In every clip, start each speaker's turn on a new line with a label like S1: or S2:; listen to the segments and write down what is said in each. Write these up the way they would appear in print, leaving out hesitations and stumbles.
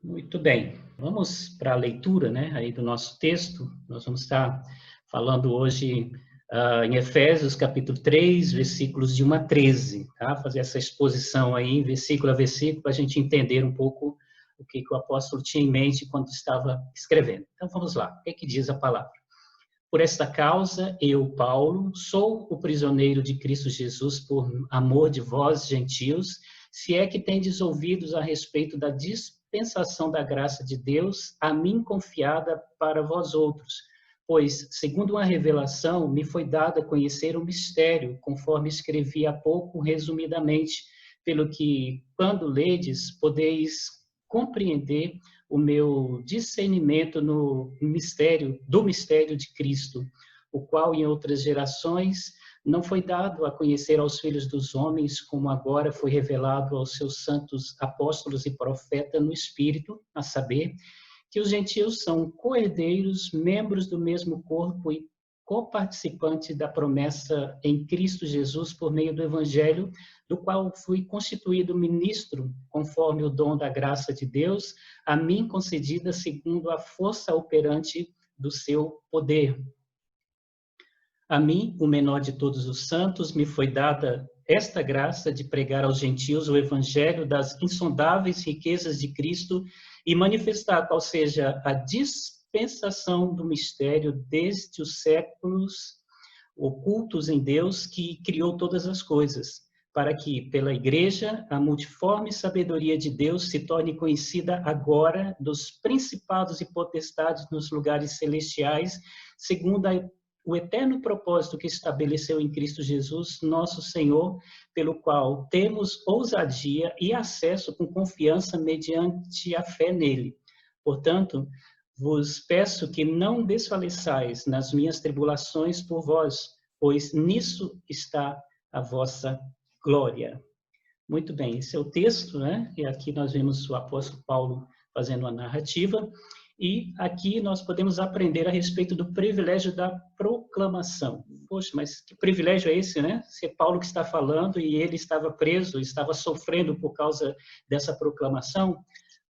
S1: Muito bem, vamos para a leitura, né, aí do nosso texto. Nós vamos estar falando hoje em Efésios, capítulo 3, versículos de 1 a 13, tá? Fazer essa exposição aí, versículo a versículo, para a gente entender um pouco o que o apóstolo tinha em mente quando estava escrevendo. Então, vamos lá, o que é que diz a palavra? Por esta causa, eu, Paulo, sou o prisioneiro de Cristo Jesus por amor de vós, gentios, se é que tendes ouvidos a respeito da dispensação da graça de Deus, a mim confiada para vós outros. Pois, segundo uma revelação, me foi dado a conhecer o mistério, conforme escrevi há pouco, resumidamente, pelo que, quando ledes, podeis compreender o meu discernimento no mistério, do mistério de Cristo, o qual em outras gerações não foi dado a conhecer aos filhos dos homens, como agora foi revelado aos seus santos apóstolos e profetas no Espírito, a saber, que os gentios são co-herdeiros, membros do mesmo corpo e coparticipantes da promessa em Cristo Jesus por meio do Evangelho, do qual fui constituído ministro, conforme o dom da graça de Deus, a mim concedida segundo a força operante do seu poder. A mim, o menor de todos os santos, me foi dada esta graça de pregar aos gentios o evangelho das insondáveis riquezas de Cristo e manifestar qual seja a dispensação do mistério desde os séculos ocultos em Deus que criou todas as coisas, para que, pela Igreja, a multiforme sabedoria de Deus se torne conhecida agora dos principados e potestades nos lugares celestiais, segundo o eterno propósito que estabeleceu em Cristo Jesus, nosso Senhor, pelo qual temos ousadia e acesso com confiança mediante a fé nele. Portanto, vos peço que não desfaleçais nas minhas tribulações por vós, pois nisso está a vossa glória. Muito bem, esse é o texto, né? E aqui nós vemos o apóstolo Paulo fazendo a narrativa, e aqui nós podemos aprender a respeito do privilégio da proclamação. Poxa, mas que privilégio é esse, né? Se é Paulo que está falando e ele estava preso, estava sofrendo por causa dessa proclamação,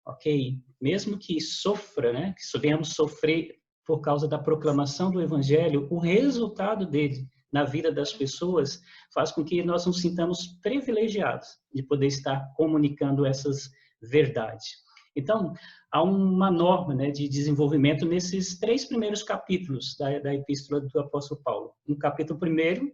S1: ok? Mesmo que sofra, né? Que venhamos sofrer por causa da proclamação do evangelho, o resultado dele na vida das pessoas faz com que nós nos sintamos privilegiados de poder estar comunicando essas verdades. Então, há uma norma, né, de desenvolvimento nesses 3 primeiros capítulos da epístola do apóstolo Paulo. No capítulo 1º,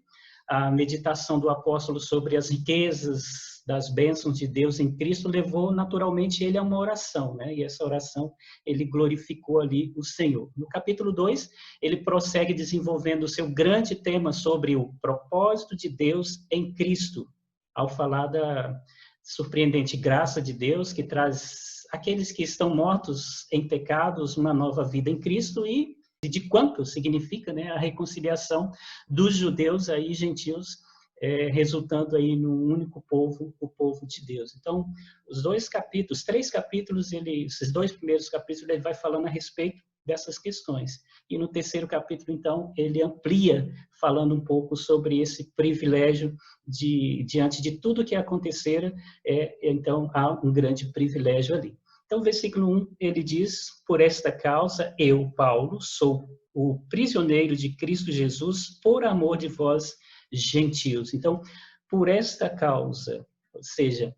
S1: a meditação do apóstolo sobre as riquezas das bênçãos de Deus em Cristo levou naturalmente ele a uma oração, né? E essa oração ele glorificou ali o Senhor. No capítulo 2, ele prossegue desenvolvendo o seu grande tema sobre o propósito de Deus em Cristo, ao falar da surpreendente graça de Deus que traz aqueles que estão mortos em pecados uma nova vida em Cristo e de quanto significa, né, a reconciliação dos judeus aí gentios, resultando aí num único povo, o povo de Deus. Então, os 3 capítulos, esses 2 primeiros capítulos, ele vai falando a respeito dessas questões. E no 3º capítulo, então, ele amplia, falando um pouco sobre esse privilégio diante de tudo que acontecera, então há um grande privilégio ali. Então, versículo 1, ele diz, por esta causa, eu, Paulo, sou o prisioneiro de Cristo Jesus, por amor de vós, gentios. Então, por esta causa, ou seja,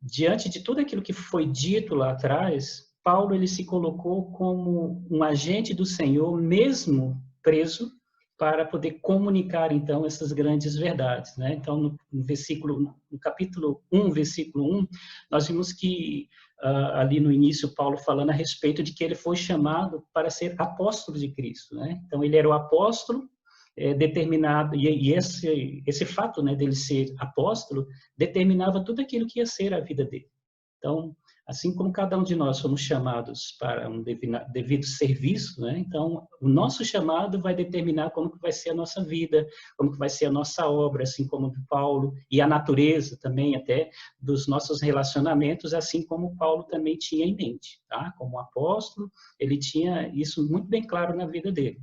S1: diante de tudo aquilo que foi dito lá atrás, Paulo ele se colocou como um agente do Senhor, mesmo preso, para poder comunicar, então, essas grandes verdades, né? Então, no capítulo 1, versículo 1, nós vimos que, ali no início, Paulo falando a respeito de que ele foi chamado para ser apóstolo de Cristo, né? Então, ele era o apóstolo, determinado, e esse fato, né, dele ser apóstolo, determinava tudo aquilo que ia ser a vida dele. Então, assim como cada um de nós somos chamados para um devido serviço, né? Então, o nosso chamado vai determinar como que vai ser a nossa vida, como que vai ser a nossa obra, assim como de Paulo, e a natureza também até dos nossos relacionamentos, assim como Paulo também tinha em mente, tá? Como apóstolo, ele tinha isso muito bem claro na vida dele.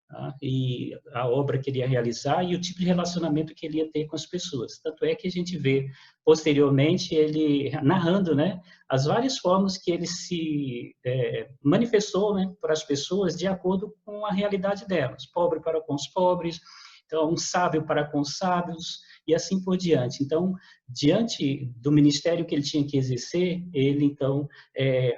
S1: tá? E a obra que ele ia realizar e o tipo de relacionamento que ele ia ter com as pessoas. Tanto é que a gente vê, posteriormente, ele narrando, né, as várias formas que ele se manifestou, né, para as pessoas de acordo com a realidade delas. Pobre para com os pobres, então, um sábio para com os sábios, e assim por diante. Então, diante do ministério que ele tinha que exercer, ele, então,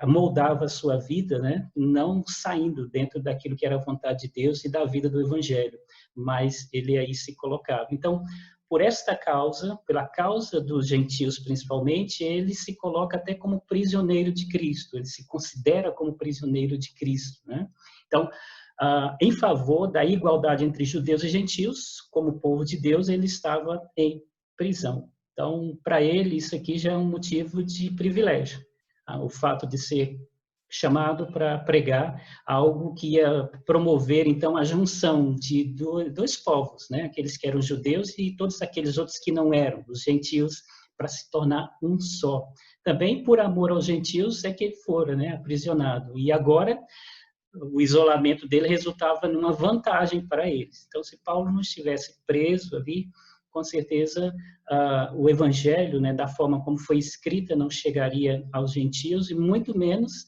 S1: moldava a sua vida, né? Não saindo dentro daquilo que era a vontade de Deus e da vida do Evangelho, mas ele aí se colocava. Então, por esta causa, pela causa dos gentios principalmente, ele se coloca até como prisioneiro de Cristo, ele se considera como prisioneiro de Cristo, né? Então, em favor da igualdade entre judeus e gentios, como povo de Deus, ele estava em prisão. Então, para ele, isso aqui já é um motivo de privilégio. O fato de ser chamado para pregar algo que ia promover, então, a junção de dois povos, né? Aqueles que eram judeus e todos aqueles outros que não eram, os gentios, para se tornar um só. Também, por amor aos gentios, é que ele fora, né, aprisionado. E agora, o isolamento dele resultava numa vantagem para eles. Então, se Paulo não estivesse preso ali, com certeza o evangelho, né, da forma como foi escrita, não chegaria aos gentios, e muito menos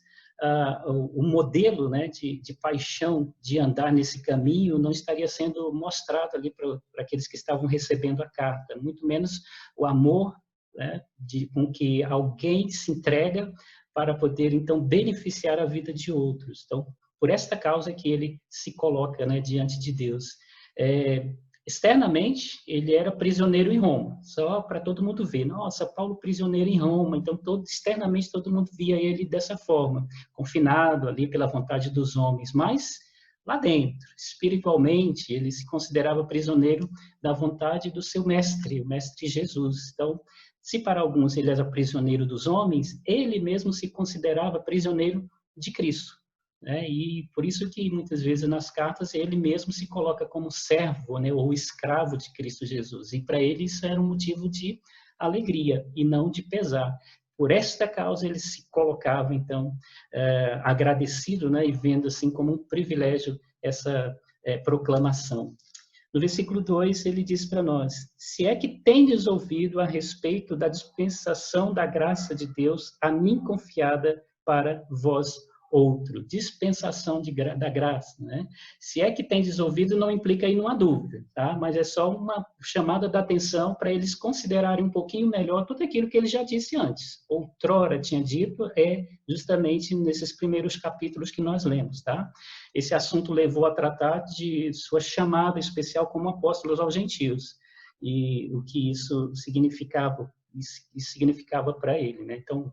S1: o modelo, né, de paixão de andar nesse caminho não estaria sendo mostrado ali para aqueles que estavam recebendo a carta, muito menos o amor, né, com que alguém se entrega para poder, então, beneficiar a vida de outros. Então, por esta causa que ele se coloca, né, diante de Deus. Externamente, ele era prisioneiro em Roma, só para todo mundo ver. Nossa, Paulo prisioneiro em Roma. Então, externamente, todo mundo via ele dessa forma, confinado ali pela vontade dos homens. Mas, lá dentro, espiritualmente, ele se considerava prisioneiro da vontade do seu mestre, o mestre Jesus. Então, se para alguns ele era prisioneiro dos homens, ele mesmo se considerava prisioneiro de Cristo. E por isso que muitas vezes nas cartas ele mesmo se coloca como servo, né, ou escravo de Cristo Jesus. E para ele isso era um motivo de alegria e não de pesar. Por esta causa ele se colocava, então, agradecido, né, e vendo assim como um privilégio essa proclamação. No versículo 2 ele diz para nós: se é que tendes ouvido a respeito da dispensação da graça de Deus, a mim confiada para vós outro, dispensação da graça, né? Se é que tendes ouvido, não implica aí numa dúvida, tá? Mas é só uma chamada da atenção para eles considerarem um pouquinho melhor tudo aquilo que ele já disse antes. Outrora tinha dito, justamente nesses primeiros capítulos que nós lemos, tá? Esse assunto levou a tratar de sua chamada especial como apóstolos aos gentios e o que isso significava para ele, né? Então,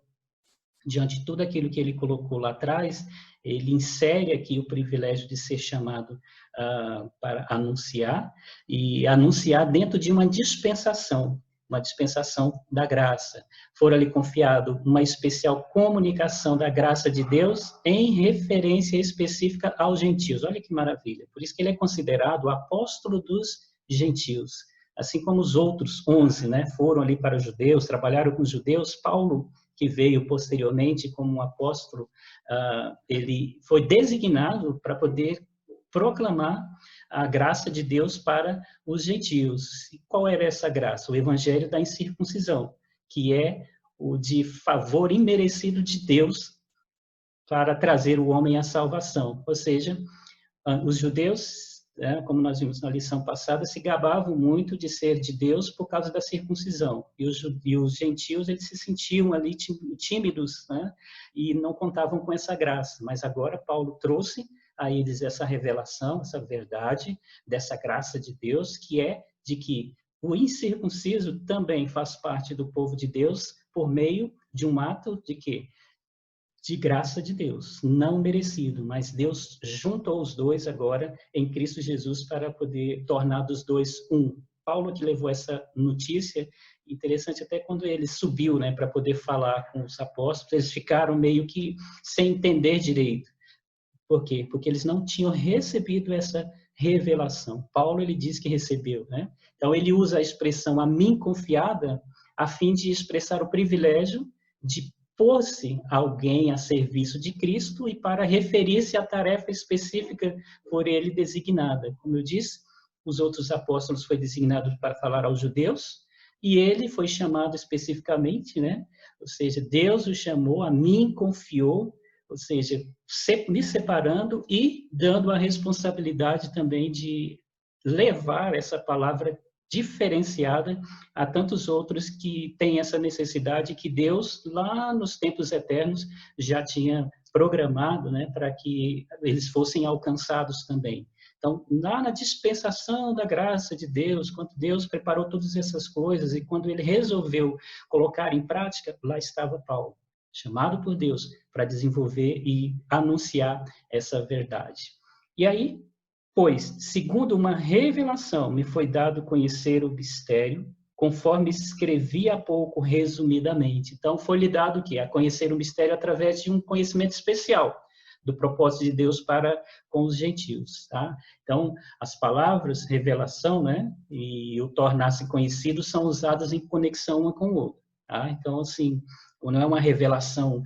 S1: diante de tudo aquilo que ele colocou lá atrás, ele insere aqui o privilégio de ser chamado para anunciar, e anunciar dentro de uma dispensação da graça. Fora-lhe confiado uma especial comunicação da graça de Deus em referência específica aos gentios. Olha que maravilha. Por isso que ele é considerado o apóstolo dos gentios. Assim como os outros 11, né, foram ali para os judeus, trabalharam com os judeus, Paulo, que veio posteriormente como um apóstolo, ele foi designado para poder proclamar a graça de Deus para os gentios. E qual era essa graça? O evangelho da incircuncisão, que é o de favor imerecido de Deus para trazer o homem à salvação. Ou seja, os judeus, como nós vimos na lição passada, se gabavam muito de ser de Deus por causa da circuncisão. E os gentios, eles se sentiam ali tímidos, né? E não contavam com essa graça. Mas agora Paulo trouxe a eles essa revelação, essa verdade dessa graça de Deus, que é de que o incircunciso também faz parte do povo de Deus por meio de um ato de quê? De graça de Deus, não merecido, mas Deus juntou os dois agora em Cristo Jesus para poder tornar dos dois um. Paulo que levou essa notícia, interessante até quando ele subiu, né, para poder falar com os apóstolos, eles ficaram meio que sem entender direito. Por quê? Porque eles não tinham recebido essa revelação. Paulo, ele diz que recebeu, né? Então ele usa a expressão a mim confiada a fim de expressar o privilégio de fosse alguém a serviço de Cristo e para referir-se à tarefa específica por ele designada. Como eu disse, os outros apóstolos foi designado para falar aos judeus, e ele foi chamado especificamente, né? Ou seja, Deus o chamou, a mim confiou, ou seja, me separando e dando a responsabilidade também de levar essa palavra diferenciada a tantos outros que têm essa necessidade que Deus, lá nos tempos eternos, já tinha programado, né, para que eles fossem alcançados também. Então, lá na dispensação da graça de Deus, quando Deus preparou todas essas coisas e quando ele resolveu colocar em prática, lá estava Paulo, chamado por Deus para desenvolver e anunciar essa verdade. E aí, pois, segundo uma revelação, me foi dado conhecer o mistério, conforme escrevi há pouco resumidamente. Então, foi-lhe dado o quê? A conhecer o mistério através de um conhecimento especial do propósito de Deus para com os gentios, tá? Então, as palavras revelação, né, e o tornar-se conhecido são usadas em conexão uma com o outro, tá? Então, assim, não é uma revelação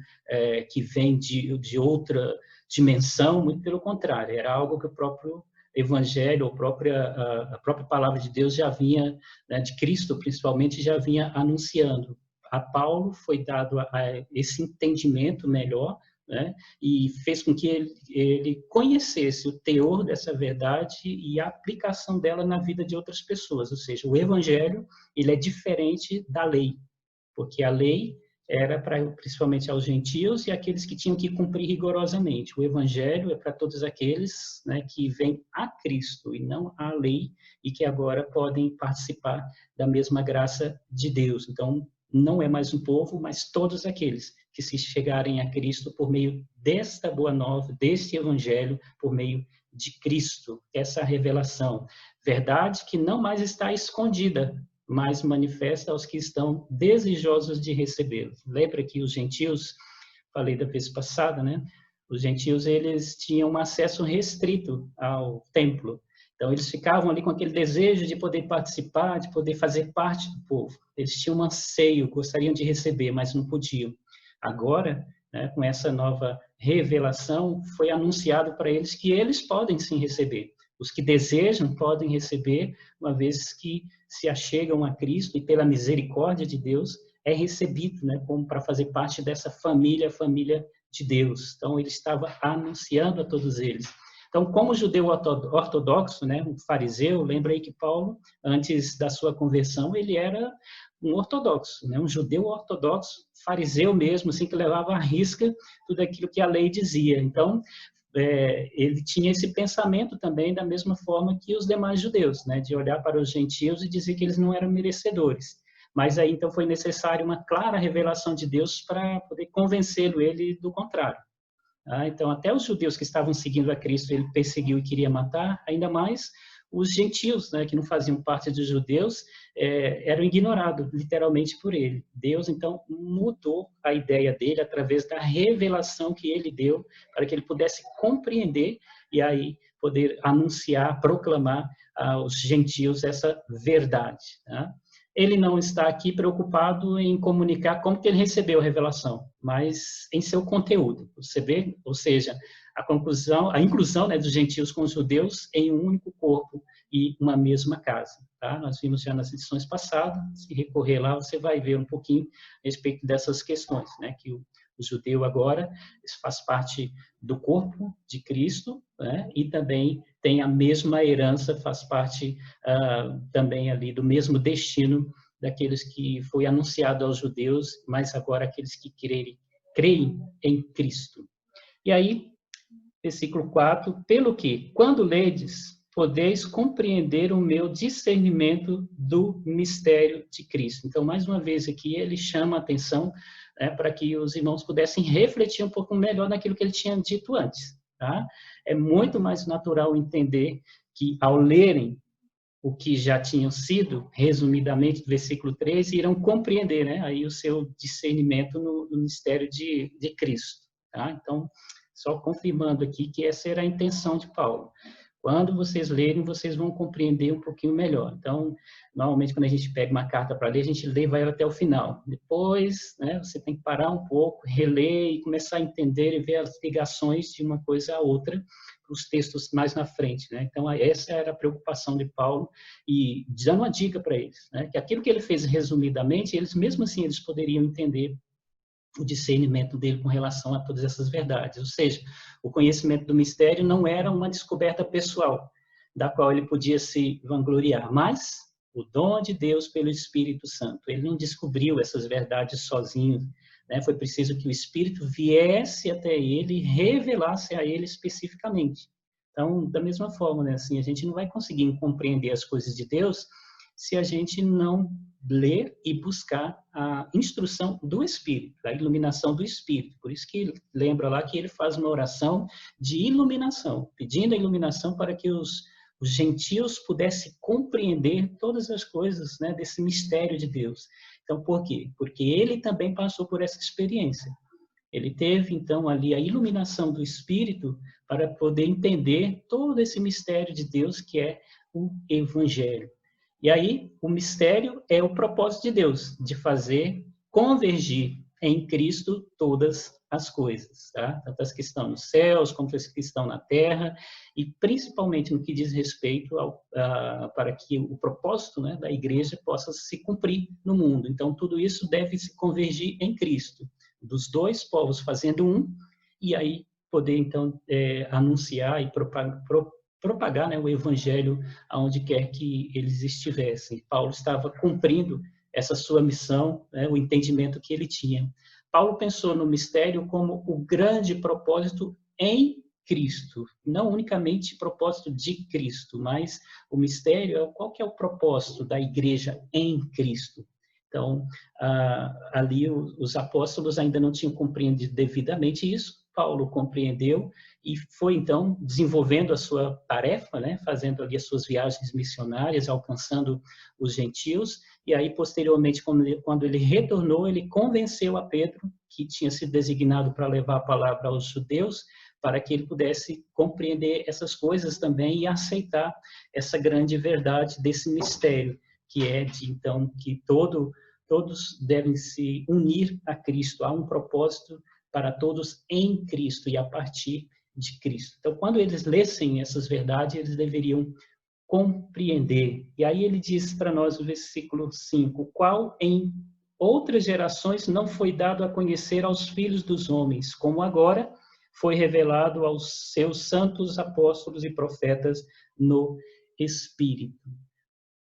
S1: que vem de outra dimensão, muito pelo contrário, era algo que o próprio Evangelho, a própria palavra de Deus já vinha, né, de Cristo principalmente, já vinha anunciando. A Paulo foi dado esse entendimento melhor, né, e fez com que ele conhecesse o teor dessa verdade e a aplicação dela na vida de outras pessoas. Ou seja, o Evangelho ele é diferente da lei, porque a lei era principalmente aos gentios e aqueles que tinham que cumprir rigorosamente. O evangelho é para todos aqueles, né, que vêm a Cristo e não à lei e que agora podem participar da mesma graça de Deus. Então, não é mais um povo, mas todos aqueles que se chegarem a Cristo por meio desta boa nova, deste evangelho, por meio de Cristo, essa revelação. Verdade que não mais está escondida, mas manifesta aos que estão desejosos de recebê-lo. Lembra que os gentios, falei da vez passada, né? Os gentios, eles tinham um acesso restrito ao templo. Então, eles ficavam ali com aquele desejo de poder participar, de poder fazer parte do povo. Eles tinham um anseio, gostariam de receber, mas não podiam. Agora, né, com essa nova revelação, foi anunciado para eles que eles podem sim receber. Os que desejam podem receber, uma vez que se achegam a Cristo e pela misericórdia de Deus é recebido, né, como para fazer parte dessa família, a família de Deus. Então, ele estava anunciando a todos eles. Então, como judeu ortodoxo, né, um fariseu, lembra aí que Paulo, antes da sua conversão, ele era um ortodoxo, né, um judeu ortodoxo, fariseu mesmo, assim, que levava à risca tudo aquilo que a lei dizia. Então, ele tinha esse pensamento também da mesma forma que os demais judeus, né, de olhar para os gentios e dizer que eles não eram merecedores. Mas aí então foi necessário uma clara revelação de Deus para poder convencê-lo ele do contrário. Então até os judeus que estavam seguindo a Cristo ele perseguiu e queria matar, ainda mais os gentios, né, que não faziam parte dos judeus, eram ignorados literalmente por ele. Deus, então, mudou a ideia dele através da revelação que ele deu para que ele pudesse compreender e aí poder anunciar, proclamar aos gentios essa verdade. Tá? Ele não está aqui preocupado em comunicar como que ele recebeu a revelação, mas em seu conteúdo. Você vê? Ou seja, a inclusão, né, dos gentios com os judeus em um único corpo e uma mesma casa. Tá? Nós vimos já nas edições passadas, se recorrer lá, você vai ver um pouquinho a respeito dessas questões, né, que o judeu agora faz parte do corpo de Cristo, né, e também tem a mesma herança, faz parte também ali do mesmo destino daqueles que foi anunciado aos judeus, mas agora aqueles que creem em Cristo. E aí, versículo 4, pelo que, quando ledes, podeis compreender o meu discernimento do mistério de Cristo. Então, mais uma vez aqui, ele chama a atenção, né, para que os irmãos pudessem refletir um pouco melhor naquilo que ele tinha dito antes. Tá? É muito mais natural entender que, ao lerem o que já tinham sido, resumidamente, do versículo 3, irão compreender, né, aí o seu discernimento no mistério de Cristo. Tá? Então, só confirmando aqui que essa era a intenção de Paulo. Quando vocês lerem, vocês vão compreender um pouquinho melhor. Então, normalmente, quando a gente pega uma carta para ler, a gente lê e vai ela até o final. Depois, né, você tem que parar um pouco, reler e começar a entender e ver as ligações de uma coisa a outra, os textos mais na frente, né? Então, essa era a preocupação de Paulo, e dando uma dica para eles, né? Que aquilo que ele fez resumidamente, eles mesmo assim eles poderiam entender o discernimento dele com relação a todas essas verdades. Ou seja, o conhecimento do mistério não era uma descoberta pessoal, da qual ele podia se vangloriar, mas o dom de Deus pelo Espírito Santo. Ele não descobriu essas verdades sozinho, né? Foi preciso que o Espírito viesse até ele e revelasse a ele especificamente. Então, da mesma forma, né? Assim, a gente não vai conseguir compreender as coisas de Deus se a gente não ler e buscar a instrução do Espírito, a iluminação do Espírito. Por isso que lembra lá que ele faz uma oração de iluminação, pedindo a iluminação para que os gentios pudessem compreender todas as coisas, né, desse mistério de Deus. Então, por quê? Porque ele também passou por essa experiência. Ele teve, então, ali a iluminação do Espírito para poder entender todo esse mistério de Deus que é o Evangelho. E aí, o mistério é o propósito de Deus, de fazer convergir em Cristo todas as coisas, tá? Tanto as que estão nos céus, como as que estão na terra, e principalmente no que diz respeito para que o propósito, né, da igreja possa se cumprir no mundo. Então, tudo isso deve se convergir em Cristo, dos dois povos fazendo um, e aí poder, então, anunciar e propagar, né, o evangelho aonde quer que eles estivessem. Paulo estava cumprindo essa sua missão, né, o entendimento que ele tinha. Paulo pensou no mistério como o grande propósito em Cristo, não unicamente propósito de Cristo, mas o mistério é qual que é o propósito da igreja em Cristo. Então, ali os apóstolos ainda não tinham compreendido devidamente isso, Paulo compreendeu e foi, então, desenvolvendo a sua tarefa, né, fazendo ali as suas viagens missionárias, alcançando os gentios, e aí, posteriormente, quando ele retornou, ele convenceu a Pedro, que tinha sido designado para levar a palavra aos judeus, para que ele pudesse compreender essas coisas também e aceitar essa grande verdade desse mistério, que é de, então, que todos devem se unir a Cristo, há um propósito para todos em Cristo e a partir de Cristo. Então, quando eles lessem essas verdades, eles deveriam compreender. E aí ele diz para nós no versículo 5, qual em outras gerações não foi dado a conhecer aos filhos dos homens, como agora foi revelado aos seus santos apóstolos e profetas no Espírito.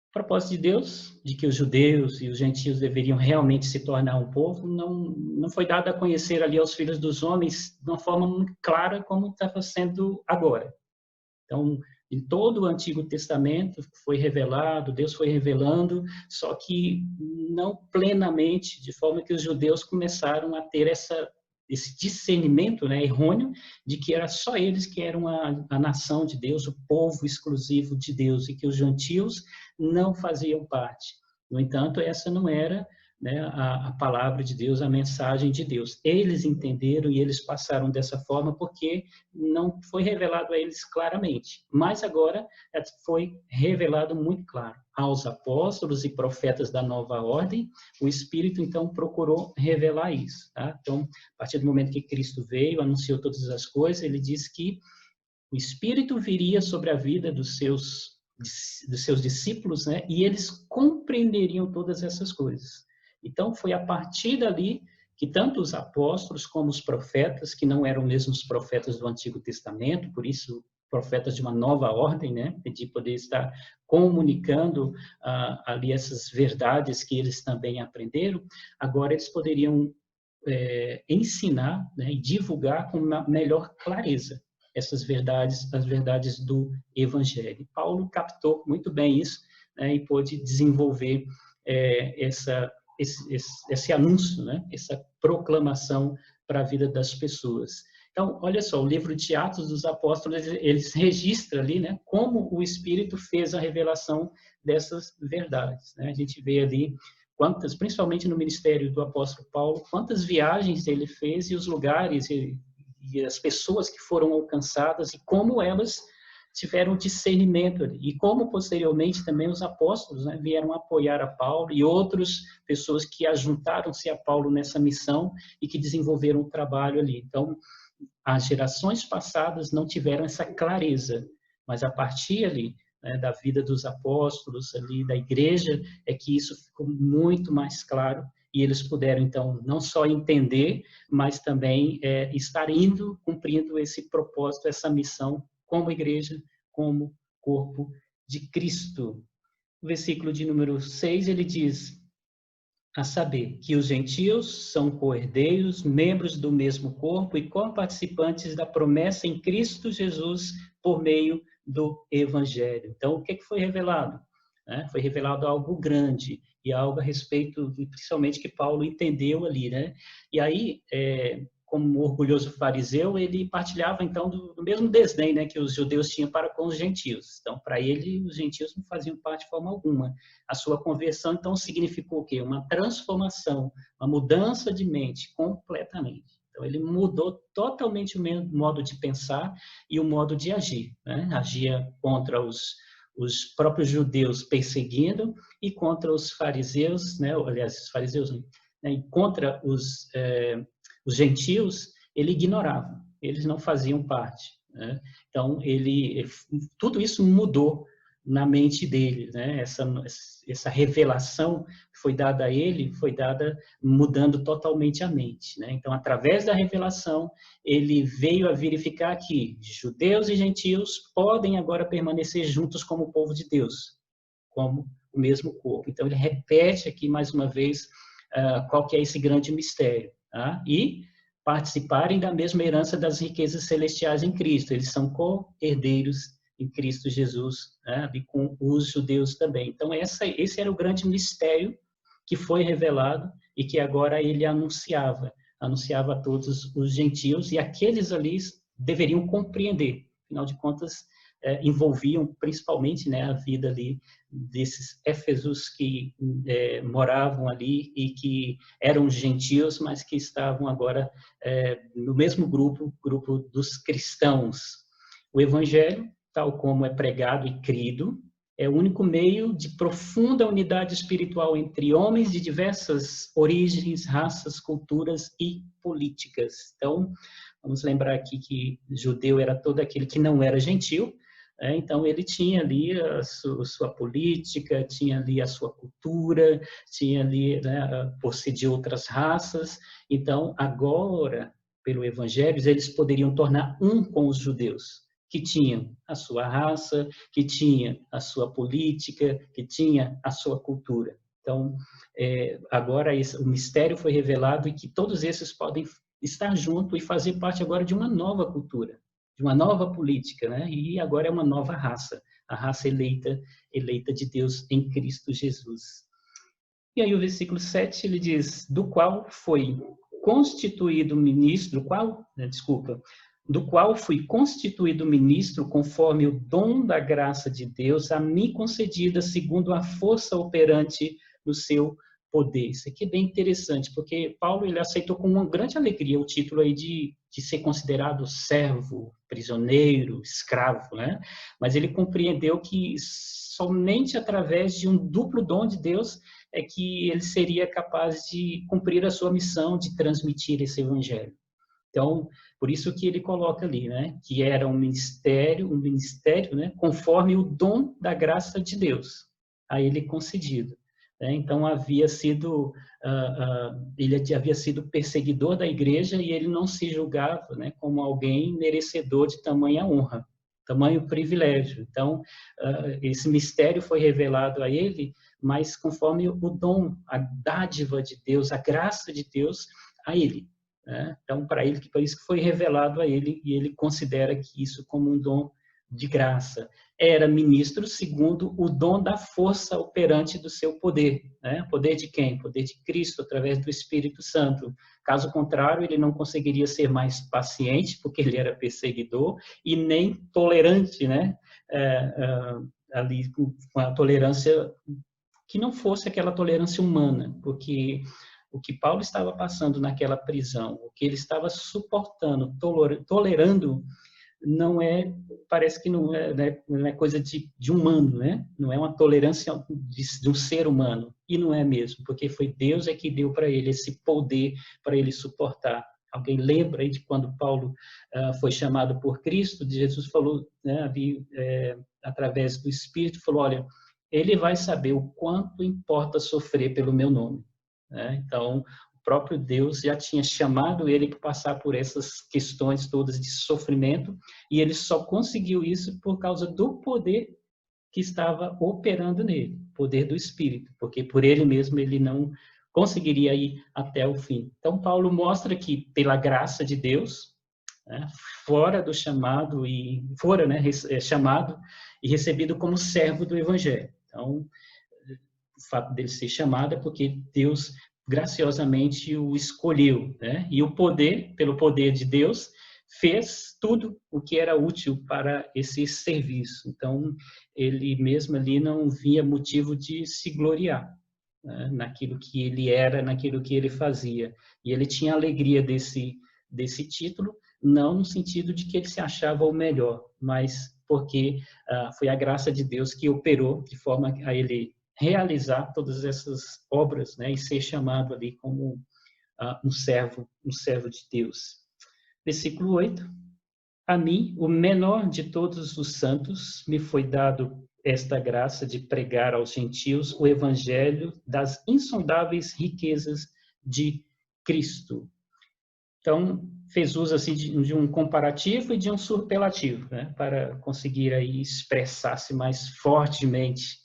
S1: O propósito de Deus, de que os judeus e os gentios deveriam realmente se tornar um povo, não foi dado a conhecer ali aos filhos dos homens de uma forma muito clara como estava sendo agora. Então, em todo o Antigo Testamento foi revelado, Deus foi revelando, só que não plenamente, de forma que os judeus começaram a ter esse discernimento, né, errôneo de que era só eles que eram a nação de Deus, o povo exclusivo de Deus, e que os gentios não faziam parte. No entanto, essa não era, né, a palavra de Deus, a mensagem de Deus. Eles entenderam e eles passaram dessa forma porque não foi revelado a eles claramente. Mas agora foi revelado muito claro aos apóstolos e profetas da nova ordem. O Espírito, então, procurou revelar isso. Tá? Então, a partir do momento que Cristo veio, anunciou todas as coisas, ele disse que o Espírito viria sobre a vida dos seus discípulos, né? E eles compreenderiam todas essas coisas. Então, foi a partir dali que tanto os apóstolos como os profetas, que não eram mesmo os profetas do Antigo Testamento, por isso profetas de uma nova ordem, né, de poder estar comunicando ali essas verdades que eles também aprenderam, agora eles poderiam ensinar, né, e divulgar com uma melhor clareza essas verdades, as verdades do Evangelho. Paulo captou muito bem isso, né, e pôde desenvolver esse anúncio, né, essa proclamação para a vida das pessoas. Então, olha só, o livro de Atos dos Apóstolos, eles registram ali, né, como o Espírito fez a revelação dessas verdades. Né? A gente vê ali quantas, principalmente no ministério do apóstolo Paulo, quantas viagens ele fez e os lugares e as pessoas que foram alcançadas e como elas tiveram discernimento ali. E como posteriormente também os apóstolos, né, vieram apoiar a Paulo e outras pessoas que ajuntaram-se a Paulo nessa missão e que desenvolveram o trabalho ali. Então, as gerações passadas não tiveram essa clareza, mas a partir ali, né, da vida dos apóstolos, ali da igreja, é que isso ficou muito mais claro e eles puderam, então, não só entender, mas também estar indo, cumprindo esse propósito, essa missão, como igreja, como corpo de Cristo. O versículo de número 6, ele diz, a saber, que os gentios são co-herdeiros, membros do mesmo corpo e co-participantes da promessa em Cristo Jesus por meio do Evangelho. Então, o que foi revelado? Foi revelado algo grande e algo a respeito, principalmente, que Paulo entendeu ali, né? E aí, como orgulhoso fariseu, ele partilhava, então, do mesmo desdém, né, que os judeus tinham para com os gentios. Então, para ele, os gentios não faziam parte de forma alguma. A sua conversão, então, significou o quê? Uma transformação, uma mudança de mente completamente. Então, ele mudou totalmente o modo de pensar e o modo de agir, né? Agia contra os próprios judeus perseguindo e contra os fariseus, né? Aliás, os fariseus, né? E contra os gentios, ele ignorava, eles não faziam parte, né? Então, tudo isso mudou na mente dele, né? Essa revelação que foi dada a ele, foi dada mudando totalmente a mente, né? Então, através da revelação, ele veio a verificar que judeus e gentios podem agora permanecer juntos como o povo de Deus, como o mesmo corpo. Então, ele repete aqui mais uma vez qual que é esse grande mistério, tá? E participarem da mesma herança das riquezas celestiais em Cristo. Eles são co-herdeiros em Cristo Jesus, né? E com os judeus também. Então, esse era o grande mistério que foi revelado e que agora ele anunciava a todos os gentios, e aqueles ali deveriam compreender. Afinal de contas, envolviam principalmente, né, a vida ali desses éfesos que moravam ali e que eram gentios, mas que estavam agora no mesmo grupo dos cristãos. O evangelho, tal como é pregado e crido, é o único meio de profunda unidade espiritual entre homens de diversas origens, raças, culturas e políticas. Então, vamos lembrar aqui que judeu era todo aquele que não era gentil, então ele tinha ali a sua política, tinha ali a sua cultura, tinha ali, né, por ser de outras raças. Então, agora, pelo Evangelho, eles poderiam tornar um com os judeus, que tinham a sua raça, que tinha a sua política, que tinha a sua cultura. Então, agora o mistério foi revelado e que todos esses podem estar juntos e fazer parte agora de uma nova cultura, de uma nova política, né? E agora é uma nova raça, a raça eleita de Deus em Cristo Jesus. E aí o versículo 7, ele diz, do qual foi constituído ministro, do qual fui constituído ministro conforme o dom da graça de Deus a mim concedida segundo a força operante no seu poder. Isso aqui é bem interessante, porque Paulo ele aceitou com uma grande alegria o título aí de ser considerado servo, prisioneiro, escravo, né? Mas ele compreendeu que somente através de um duplo dom de Deus é que ele seria capaz de cumprir a sua missão de transmitir esse evangelho. Então, por isso que ele coloca ali, né, que era um ministério, né, conforme o dom da graça de Deus, a ele concedido. Então, ele havia sido perseguidor da igreja e ele não se julgava, né, como alguém merecedor de tamanha honra, tamanho privilégio. Então, esse mistério foi revelado a ele, mas conforme o dom, a dádiva de Deus, a graça de Deus a ele. Então, para isso que foi revelado a ele, e ele considera que isso como um dom de graça. Era ministro segundo o dom da força operante do seu poder. Poder de quem? Poder de Cristo, através do Espírito Santo. Caso contrário, ele não conseguiria ser mais paciente, porque ele era perseguidor, e nem tolerante, né? Ali com a tolerância que não fosse aquela tolerância humana, porque o que Paulo estava passando naquela prisão, o que ele estava suportando, tolerando, parece que não é coisa de humano, né? Não é uma tolerância de um ser humano, e não é mesmo, porque foi Deus que deu para ele esse poder para ele suportar. Alguém lembra aí de quando Paulo foi chamado por Cristo? Jesus falou, né, ali, através do Espírito, falou, olha, ele vai saber o quanto importa sofrer pelo meu nome, né? Então, o próprio Deus já tinha chamado ele para passar por essas questões todas de sofrimento, e ele só conseguiu isso por causa do poder que estava operando nele, poder do Espírito, porque por ele mesmo ele não conseguiria ir até o fim. Então, Paulo mostra que, pela graça de Deus, né, fora do chamado, né, chamado e recebido como servo do Evangelho. Então, o fato dele ser chamado é porque Deus graciosamente o escolheu, né? E o poder, pelo poder de Deus, fez tudo o que era útil para esse serviço. Então, ele mesmo ali não via motivo de se gloriar, né, naquilo que ele era, naquilo que ele fazia. E ele tinha alegria desse título, não no sentido de que ele se achava o melhor, mas porque foi a graça de Deus que operou de forma a ele realizar todas essas obras, né, e ser chamado ali como um servo de Deus. Versículo 8. A mim, o menor de todos os santos, me foi dado esta graça de pregar aos gentios o evangelho das insondáveis riquezas de Cristo. Então, fez uso assim, de um comparativo e de um superlativo, né, para conseguir aí expressar-se mais fortemente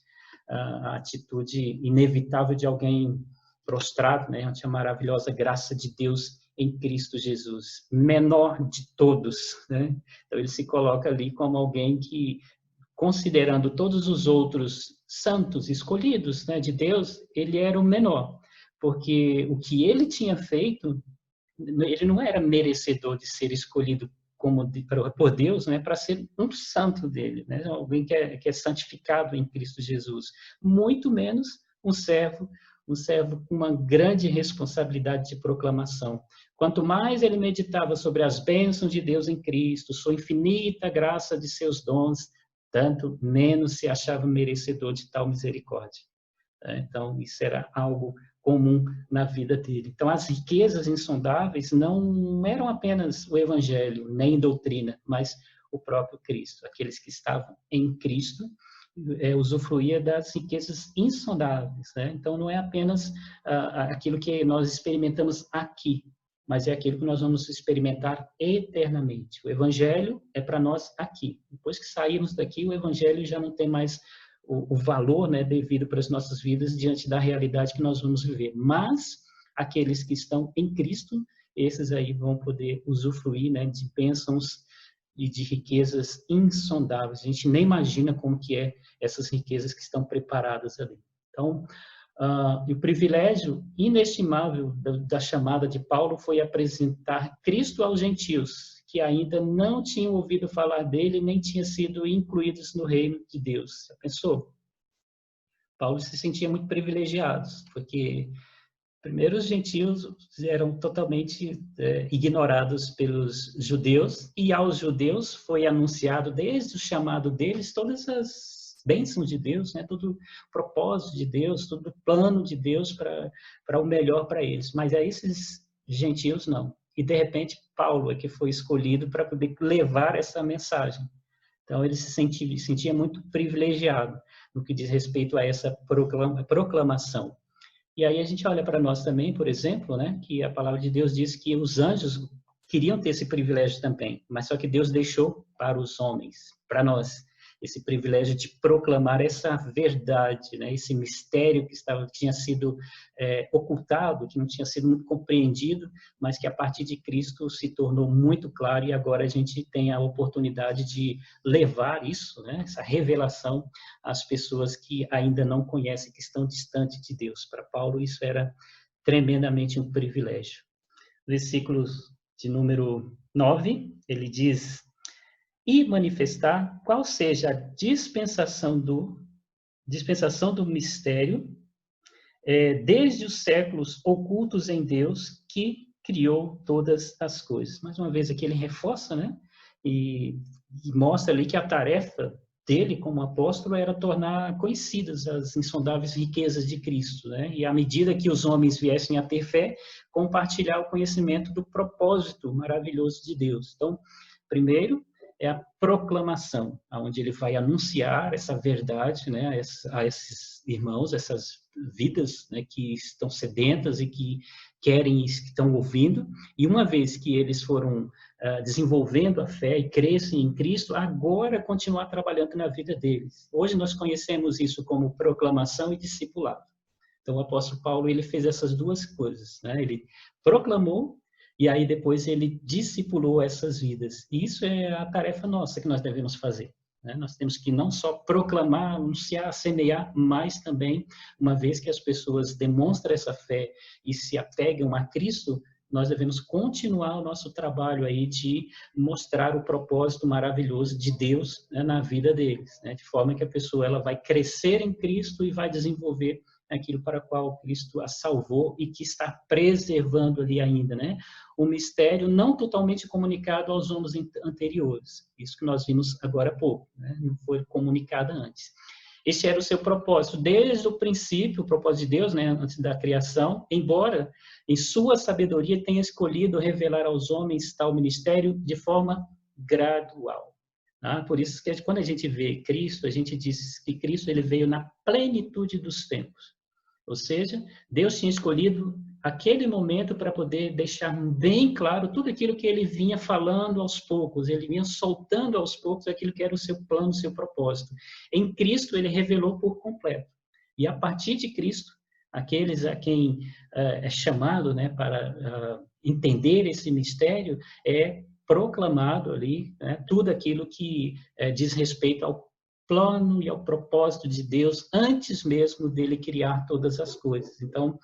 S1: a atitude inevitável de alguém prostrado, né, ante a maravilhosa graça de Deus em Cristo Jesus, menor de todos, né? Então ele se coloca ali como alguém que, considerando todos os outros santos escolhidos, né, de Deus, ele era o menor, porque o que ele tinha feito, ele não era merecedor de ser escolhido por Deus, né, para ser um santo dele, né, alguém que é santificado em Cristo Jesus, muito menos um servo com uma grande responsabilidade de proclamação. Quanto mais ele meditava sobre as bênçãos de Deus em Cristo, sua infinita graça de seus dons, tanto menos se achava merecedor de tal misericórdia. Então, isso era algo comum na vida dele. Então, as riquezas insondáveis não eram apenas o Evangelho, nem doutrina, mas o próprio Cristo. Aqueles que estavam em Cristo usufruía das riquezas insondáveis, né? Então, não é apenas aquilo que nós experimentamos aqui, mas é aquilo que nós vamos experimentar eternamente. O Evangelho é para nós aqui. Depois que sairmos daqui, o Evangelho já não tem mais o valor, né, devido para as nossas vidas diante da realidade que nós vamos viver. Mas aqueles que estão em Cristo, esses aí vão poder usufruir, né, de bênçãos e de riquezas insondáveis. A gente nem imagina como que é essas riquezas que estão preparadas ali. Então, o privilégio inestimável da chamada de Paulo foi apresentar Cristo aos gentios, que ainda não tinham ouvido falar dele, nem tinham sido incluídos no reino de Deus. Você pensou? Paulo se sentia muito privilegiado, porque primeiro os gentios eram totalmente ignorados pelos judeus, e aos judeus foi anunciado desde o chamado deles todas as bênçãos de Deus, né? Todo o propósito de Deus, todo o plano de Deus para o melhor para eles. Mas a esses gentios não. E de repente Paulo é que foi escolhido para poder levar essa mensagem. Então ele se sentia muito privilegiado no que diz respeito a essa proclamação. E aí a gente olha para nós também, por exemplo, né, que a palavra de Deus diz que os anjos queriam ter esse privilégio também, mas só que Deus deixou para os homens, para nós, esse privilégio de proclamar essa verdade, né, esse mistério que tinha sido ocultado, que não tinha sido muito compreendido, mas que a partir de Cristo se tornou muito claro, e agora a gente tem a oportunidade de levar isso, né, essa revelação às pessoas que ainda não conhecem, que estão distantes de Deus. Para Paulo isso era tremendamente um privilégio. Versículos de número 9, ele diz: e manifestar qual seja a dispensação do mistério, desde os séculos ocultos em Deus, que criou todas as coisas. Mais uma vez aqui ele reforça, né, e mostra ali que a tarefa dele como apóstolo era tornar conhecidas as insondáveis riquezas de Cristo, né? E à medida que os homens viessem a ter fé, compartilhar o conhecimento do propósito maravilhoso de Deus. Então, primeiro é a proclamação, onde ele vai anunciar essa verdade, né, a esses irmãos, essas vidas, né, que estão sedentas e que querem, que estão ouvindo, e uma vez que eles foram desenvolvendo a fé e crescem em Cristo, agora continuar trabalhando na vida deles. Hoje nós conhecemos isso como proclamação e discipulado. Então o apóstolo Paulo, ele fez essas duas coisas, né? Ele proclamou e aí depois ele discipulou essas vidas. E isso é a tarefa nossa que nós devemos fazer, né? Nós temos que não só proclamar, anunciar, semear, mas também, uma vez que as pessoas demonstram essa fé e se apegam a Cristo, nós devemos continuar o nosso trabalho aí de mostrar o propósito maravilhoso de Deus, né, na vida deles, né? De forma que a pessoa ela vai crescer em Cristo e vai desenvolver aquilo para o qual Cristo a salvou e que está preservando ali ainda, né? Um mistério não totalmente comunicado aos homens anteriores. Isso que nós vimos agora há pouco, né? Não foi comunicado antes. Esse era o seu propósito, desde o princípio, o propósito de Deus, né, antes da criação, embora em sua sabedoria tenha escolhido revelar aos homens tal ministério de forma gradual. Tá? Por isso que quando a gente vê Cristo, a gente diz que Cristo ele veio na plenitude dos tempos. Ou seja, Deus tinha escolhido aquele momento para poder deixar bem claro tudo aquilo que ele vinha falando aos poucos, ele vinha soltando aos poucos aquilo que era o seu plano, o seu propósito. Em Cristo, ele revelou por completo. E a partir de Cristo, aqueles a quem é chamado, né, para entender esse mistério, é proclamado ali, né, tudo aquilo que diz respeito ao plano e ao propósito de Deus antes mesmo dele criar todas as coisas. Então,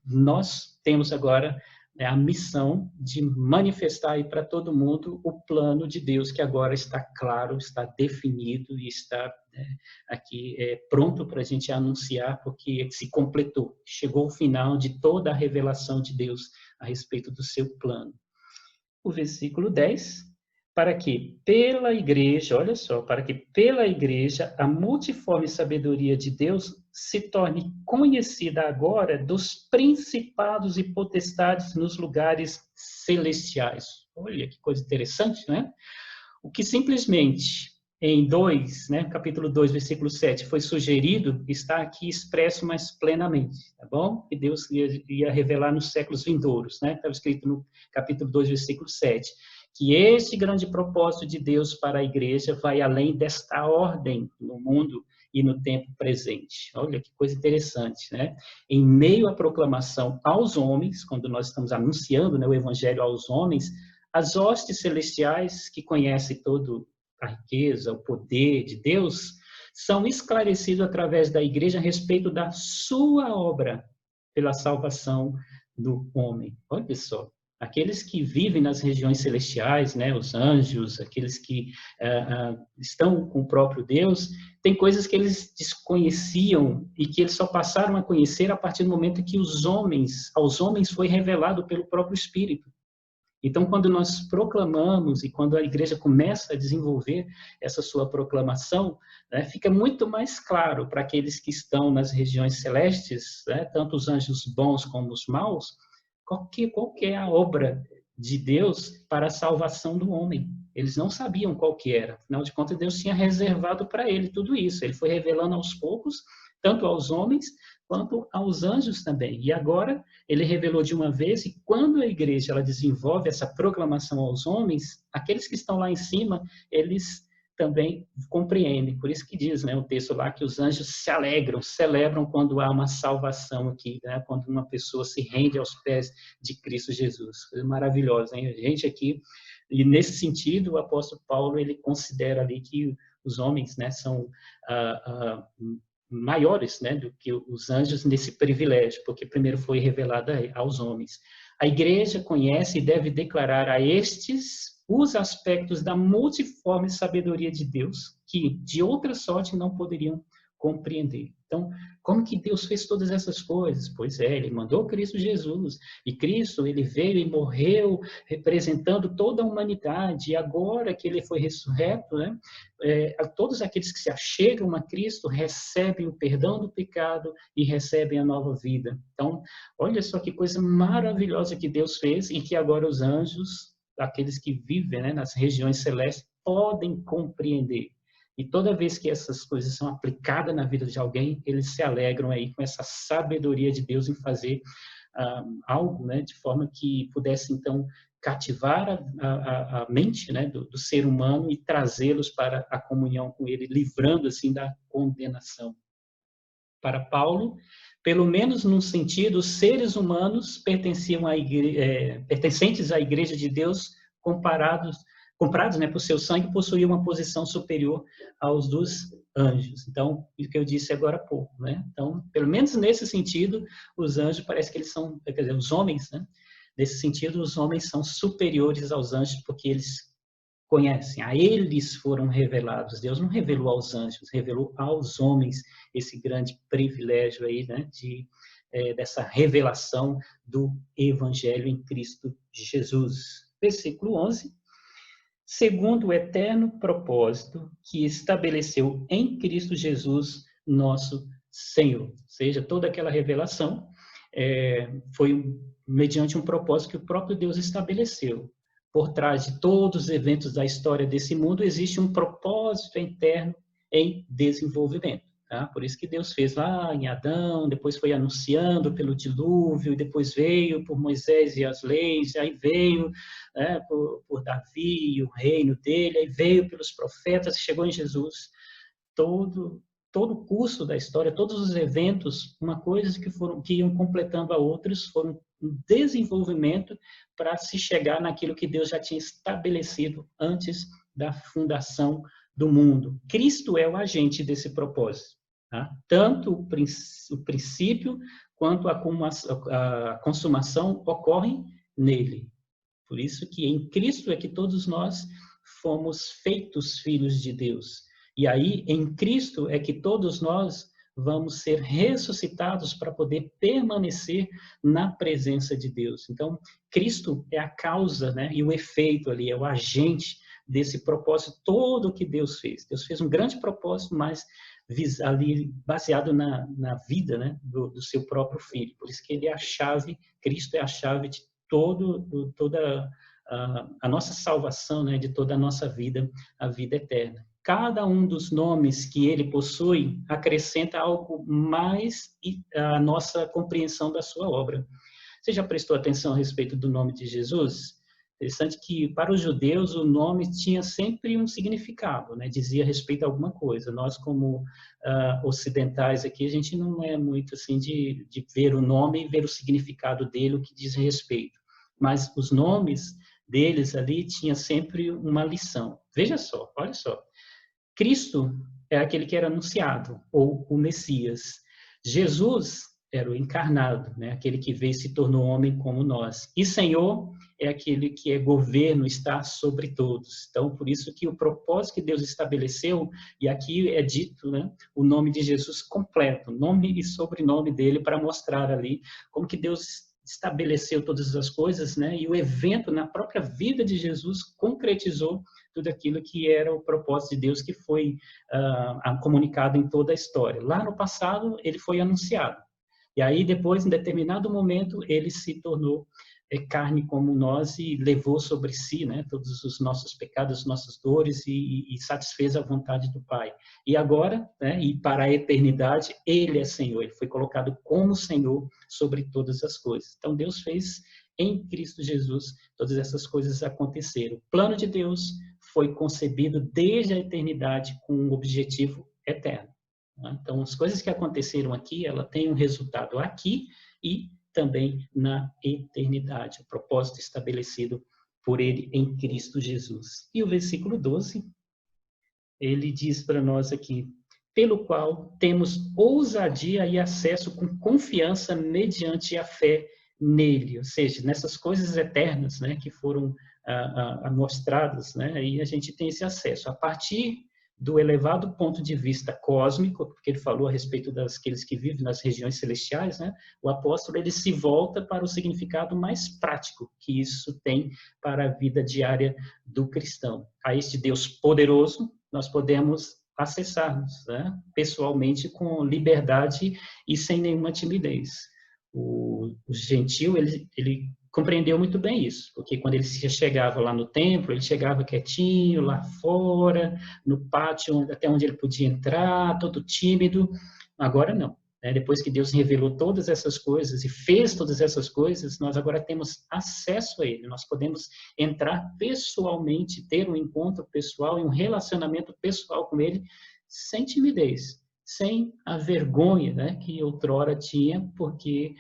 S1: nós temos agora a missão de manifestar aí para todo mundo o plano de Deus, que agora está claro, está definido e está aqui pronto para a gente anunciar, porque se completou, chegou o final de toda a revelação de Deus a respeito do seu plano. O versículo 10... para que pela igreja, olha só, para que pela igreja a multiforme sabedoria de Deus se torne conhecida agora dos principados e potestades nos lugares celestiais. Olha que coisa interessante, né? O que simplesmente em 2, né, capítulo 2, versículo 7, foi sugerido, está aqui expresso mais plenamente, tá bom? Que Deus ia revelar nos séculos vindouros, né? Estava escrito no capítulo 2, versículo 7. Que este grande propósito de Deus para a igreja vai além desta ordem no mundo e no tempo presente. Olha que coisa interessante, né? Em meio à proclamação aos homens, quando nós estamos anunciando, né, o evangelho aos homens, as hostes celestiais que conhecem toda a riqueza, o poder de Deus, são esclarecidos através da igreja a respeito da sua obra pela salvação do homem. Olha só. Aqueles que vivem nas regiões celestiais, né, os anjos, aqueles que estão com o próprio Deus, tem coisas que eles desconheciam e que eles só passaram a conhecer a partir do momento que aos homens foi revelado pelo próprio Espírito. Então, quando nós proclamamos e quando a igreja começa a desenvolver essa sua proclamação, né, fica muito mais claro para aqueles que estão nas regiões celestes, né, tanto os anjos bons como os maus, qual que é a obra de Deus para a salvação do homem. Eles não sabiam qual que era. Afinal de contas, Deus tinha reservado para ele tudo isso. Ele foi revelando aos poucos, tanto aos homens quanto aos anjos também. E agora, ele revelou de uma vez, e quando a igreja ela desenvolve essa proclamação aos homens, aqueles que estão lá em cima, eles também compreendem. Por isso que diz, né, o texto lá que os anjos se alegram, celebram quando há uma salvação aqui, né, quando uma pessoa se rende aos pés de Cristo Jesus. Coisa maravilhosa, hein? A gente aqui, e nesse sentido, o apóstolo Paulo, ele considera ali que os homens, né, são maiores, né, do que os anjos nesse privilégio, porque primeiro foi revelado aos homens. A igreja conhece e deve declarar a estes os aspectos da multiforme sabedoria de Deus, que de outra sorte não poderiam compreender. Então, como que Deus fez todas essas coisas? Pois é, ele mandou Cristo Jesus, e Cristo, ele veio e morreu representando toda a humanidade, e agora que ele foi ressurreto, né, todos aqueles que se achegam a Cristo recebem o perdão do pecado e recebem a nova vida. Então, olha só que coisa maravilhosa que Deus fez, e que agora os anjos, aqueles que vivem, né, nas regiões celestes, podem compreender. E toda vez que essas coisas são aplicadas na vida de alguém, eles se alegram aí com essa sabedoria de Deus em fazer algo, né, de forma que pudesse, então, cativar a mente, né, do ser humano e trazê-los para a comunhão com ele, livrando, assim, da condenação. Para Paulo, pelo menos num sentido, os seres humanos pertencentes à Igreja de Deus, comprados, né, por seu sangue, possuíam uma posição superior aos dos anjos. Então, o que eu disse agora há pouco, né? Então, pelo menos nesse sentido, os anjos parece que eles são, quer dizer, os homens, né? Nesse sentido, os homens são superiores aos anjos porque eles conhecem, a eles foram revelados. Deus não revelou aos anjos, revelou aos homens esse grande privilégio aí, né, dessa revelação do Evangelho em Cristo Jesus. Versículo 11. Segundo o eterno propósito que estabeleceu em Cristo Jesus, nosso Senhor. Ou seja, toda aquela revelação foi mediante um propósito que o próprio Deus estabeleceu. Por trás de todos os eventos da história desse mundo, existe um propósito eterno em desenvolvimento. Tá? Por isso que Deus fez lá em Adão, depois foi anunciando pelo dilúvio, e depois veio por Moisés e as leis, aí veio, né, por Davi e o reino dele, aí veio pelos profetas, chegou em Jesus. Todo o curso da história, todos os eventos, uma coisa que iam completando a outros, foram um desenvolvimento para se chegar naquilo que Deus já tinha estabelecido antes da fundação do mundo. Cristo é o agente desse propósito. Tá? Tanto o princípio quanto a consumação ocorrem nele. Por isso que em Cristo é que todos nós fomos feitos filhos de Deus. E aí, em Cristo é que todos nós vamos ser ressuscitados para poder permanecer na presença de Deus. Então, Cristo é a causa, né, e o efeito ali, é o agente desse propósito todo que Deus fez. Deus fez um grande propósito, mas ali baseado na vida, né, do seu próprio Filho. Por isso que ele é a chave, Cristo é a chave de toda a nossa salvação, né, de toda a nossa vida, a vida eterna. Cada um dos nomes que ele possui acrescenta algo mais à nossa compreensão da sua obra. Você já prestou atenção a respeito do nome de Jesus? Interessante que, para os judeus, o nome tinha sempre um significado, né? Dizia respeito a alguma coisa. Nós, como ocidentais aqui, a gente não é muito assim de ver o nome e ver o significado dele, o que diz respeito. Mas os nomes deles ali tinham sempre uma lição. Veja só, olha só. Cristo é aquele que era anunciado, ou o Messias. Jesus era o encarnado, né? Aquele que veio e se tornou homem como nós. E Senhor é aquele que é governo, está sobre todos. Então, por isso que o propósito que Deus estabeleceu, e aqui é dito, né, o nome de Jesus completo, nome e sobrenome dele, para mostrar ali como que Deus estabeleceu todas as coisas, né, e o evento na própria vida de Jesus concretizou tudo aquilo que era o propósito de Deus, que foi comunicado em toda a história. Lá no passado, ele foi anunciado. E aí, depois, em determinado momento, ele se tornou carne como nós e levou sobre si, né, todos os nossos pecados, nossas dores e satisfez a vontade do Pai. E agora, né, e para a eternidade, ele é Senhor. Ele foi colocado como Senhor sobre todas as coisas. Então, Deus fez em Cristo Jesus todas essas coisas aconteceram. O plano de Deus foi concebido desde a eternidade com um objetivo eterno. Então, as coisas que aconteceram aqui, ela tem um resultado aqui e também na eternidade, o propósito estabelecido por ele em Cristo Jesus. E o versículo 12, ele diz para nós aqui, pelo qual temos ousadia e acesso com confiança mediante a fé nele, ou seja, nessas coisas eternas, né, que foram mostradas, né, aí a gente tem esse acesso. A partir do elevado ponto de vista cósmico, porque ele falou a respeito daqueles que vivem nas regiões celestiais, né? O apóstolo ele se volta para o significado mais prático que isso tem para a vida diária do cristão. A este Deus poderoso, nós podemos acessar-nos, né? Pessoalmente, com liberdade e sem nenhuma timidez. O gentil, ele compreendeu muito bem isso, porque quando ele chegava lá no templo, ele chegava quietinho, lá fora, no pátio, até onde ele podia entrar, todo tímido. Agora não. Né? Depois que Deus revelou todas essas coisas e fez todas essas coisas, nós agora temos acesso a ele. Nós podemos entrar pessoalmente, ter um encontro pessoal e um relacionamento pessoal com ele, sem timidez, sem a vergonha, né, que outrora tinha, porque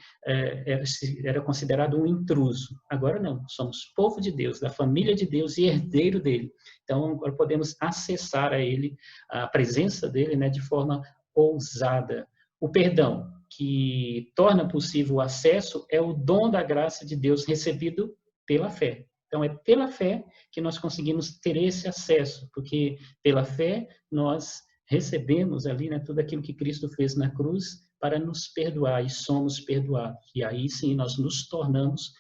S1: era considerado um intruso. Agora não, somos povo de Deus, da família de Deus e herdeiro dele. Então, agora podemos acessar a ele, a presença dele, né, de forma ousada. O perdão, que torna possível o acesso, é o dom da graça de Deus recebido pela fé. Então, é pela fé que nós conseguimos ter esse acesso, porque pela fé nós recebemos ali, né, tudo aquilo que Cristo fez na cruz para nos perdoar e somos perdoados. E aí sim nós nos tornamos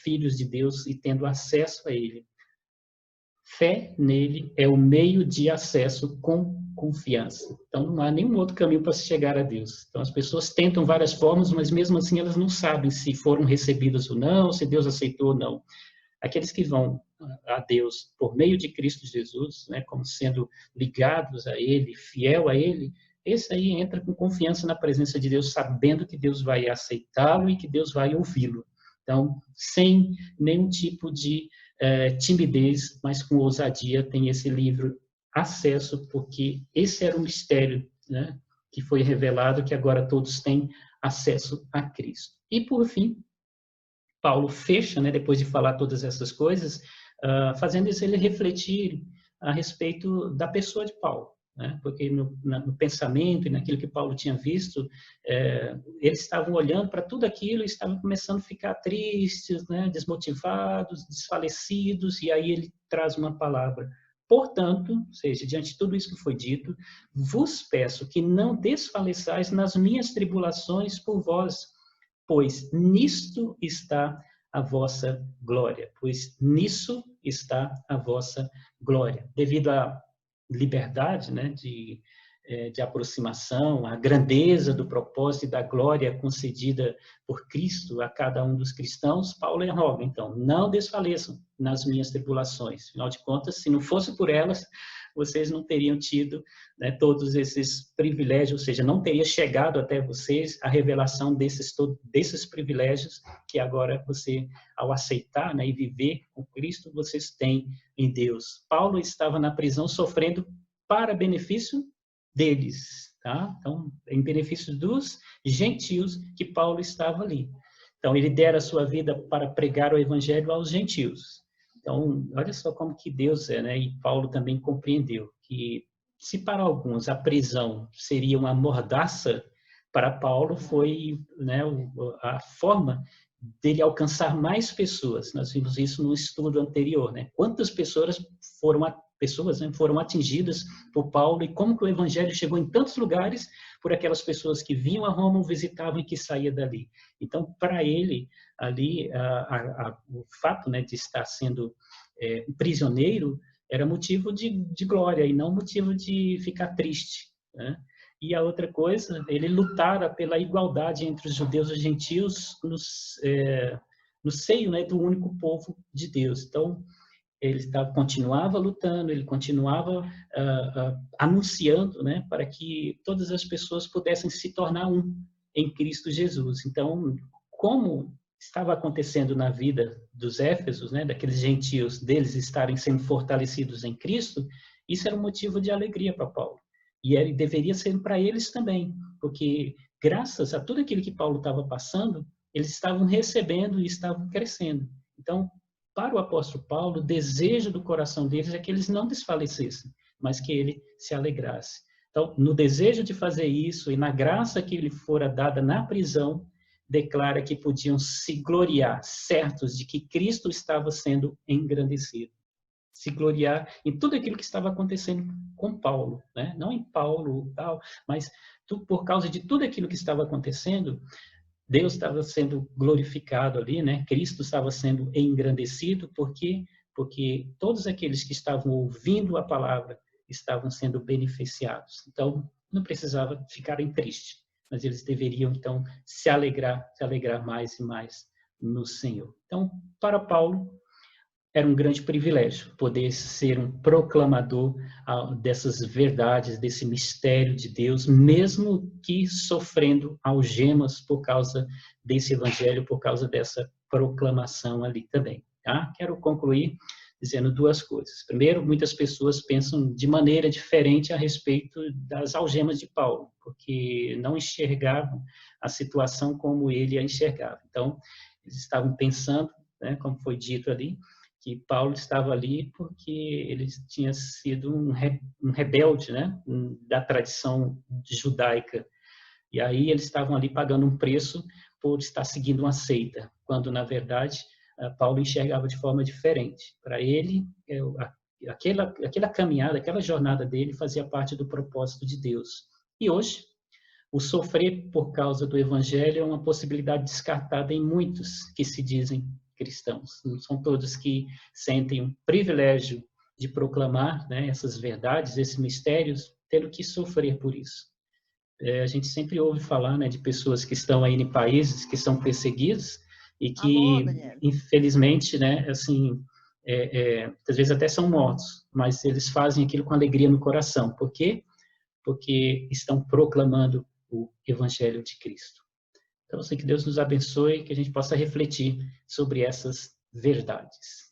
S1: filhos de Deus e tendo acesso a Ele. Fé nele é o meio de acesso com confiança. Então não há nenhum outro caminho para se chegar a Deus. Então as pessoas tentam várias formas, mas mesmo assim elas não sabem se foram recebidas ou não, se Deus aceitou ou não. Aqueles que vão a Deus por meio de Cristo Jesus, né, como sendo ligados a Ele, fiel a Ele, esse aí entra com confiança na presença de Deus, sabendo que Deus vai aceitá-lo e que Deus vai ouvi-lo. Então, sem nenhum tipo de timidez, mas com ousadia, tem esse livro acesso, porque esse era o mistério, né, que foi revelado, que agora todos têm acesso a Cristo. E, por fim, Paulo fecha, né, depois de falar todas essas coisas, fazendo isso ele refletir a respeito da pessoa de Paulo, né? Porque no pensamento e naquilo que Paulo tinha visto, eles estavam olhando para tudo aquilo e estavam começando a ficar tristes, né, desmotivados, desfalecidos, e aí ele traz uma palavra. Portanto, ou seja, diante de tudo isso que foi dito, vos peço que não desfaleçais nas minhas tribulações por vós, pois nisto está a vossa glória. Pois nisso está a vossa glória. Devido à liberdade, né, de aproximação, à grandeza do propósito e da glória concedida por Cristo a cada um dos cristãos, Paulo roga, então, não desfaleçam nas minhas tribulações. Afinal de contas, se não fosse por elas, vocês não teriam tido, né, todos esses privilégios, ou seja, não teria chegado até vocês a revelação desses privilégios que agora você, ao aceitar, né, e viver com Cristo, vocês têm em Deus. Paulo estava na prisão sofrendo para benefício deles, tá? Então, em benefício dos gentios que Paulo estava ali. Então, ele dera a sua vida para pregar o evangelho aos gentios. Então, olha só como que Deus é, né? E Paulo também compreendeu que, se para alguns a prisão seria uma mordaça, para Paulo foi, né, a forma dele alcançar mais pessoas. Nós vimos isso no estudo anterior, né? Quantas pessoas foram atingidas por Paulo e como que o evangelho chegou em tantos lugares por aquelas pessoas que vinham a Roma, o visitavam e que saíam dali. Então, para ele, ali, o fato, né, de estar sendo prisioneiro era motivo de glória e não motivo de ficar triste, né? E a outra coisa, ele lutara pela igualdade entre os judeus e os gentios no seio, né, do único povo de Deus. Então, ele continuava lutando, ele continuava anunciando, né, para que todas as pessoas pudessem se tornar um em Cristo Jesus. Então, como estava acontecendo na vida dos Éfesos, né, daqueles gentios, deles estarem sendo fortalecidos em Cristo, isso era um motivo de alegria para Paulo. E deveria ser para eles também, porque graças a tudo aquilo que Paulo estava passando, eles estavam recebendo e estavam crescendo. Então, para o apóstolo Paulo, o desejo do coração deles é que eles não desfalecessem, mas que ele se alegrasse. Então, no desejo de fazer isso e na graça que lhe fora dada na prisão, declara que podiam se gloriar, certos de que Cristo estava sendo engrandecido. se gloriar em tudo aquilo que estava acontecendo com Paulo, né? Não em Paulo, tal, mas por causa de tudo aquilo que estava acontecendo, Deus estava sendo glorificado ali, né? Cristo estava sendo engrandecido, porque todos aqueles que estavam ouvindo a palavra estavam sendo beneficiados. Então, não precisava ficarem tristes, mas eles deveriam, então, se alegrar mais e mais no Senhor. Então, para Paulo, era um grande privilégio poder ser um proclamador dessas verdades, desse mistério de Deus, mesmo que sofrendo algemas por causa desse evangelho, por causa dessa proclamação ali também. Tá? Quero concluir dizendo duas coisas. Primeiro, muitas pessoas pensam de maneira diferente a respeito das algemas de Paulo, porque não enxergavam a situação como ele a enxergava. Então, eles estavam pensando, né, como foi dito ali, que Paulo estava ali porque ele tinha sido um rebelde, né, da tradição judaica. E aí eles estavam ali pagando um preço por estar seguindo uma seita, quando, na verdade, Paulo enxergava de forma diferente. Para ele, aquela caminhada, aquela jornada dele fazia parte do propósito de Deus. E hoje, o sofrer por causa do evangelho é uma possibilidade descartada em muitos que se dizem cristãos. Não são todos que sentem o privilégio de proclamar, né, essas verdades, esses mistérios, tendo que sofrer por isso. A gente sempre ouve falar, né, de pessoas que estão aí em países que são perseguidos e que, infelizmente, né, assim, às vezes até são mortos, mas eles fazem aquilo com alegria no coração. Por quê? Porque estão proclamando o Evangelho de Cristo. Então, assim, que Deus nos abençoe, que a gente possa refletir sobre essas verdades.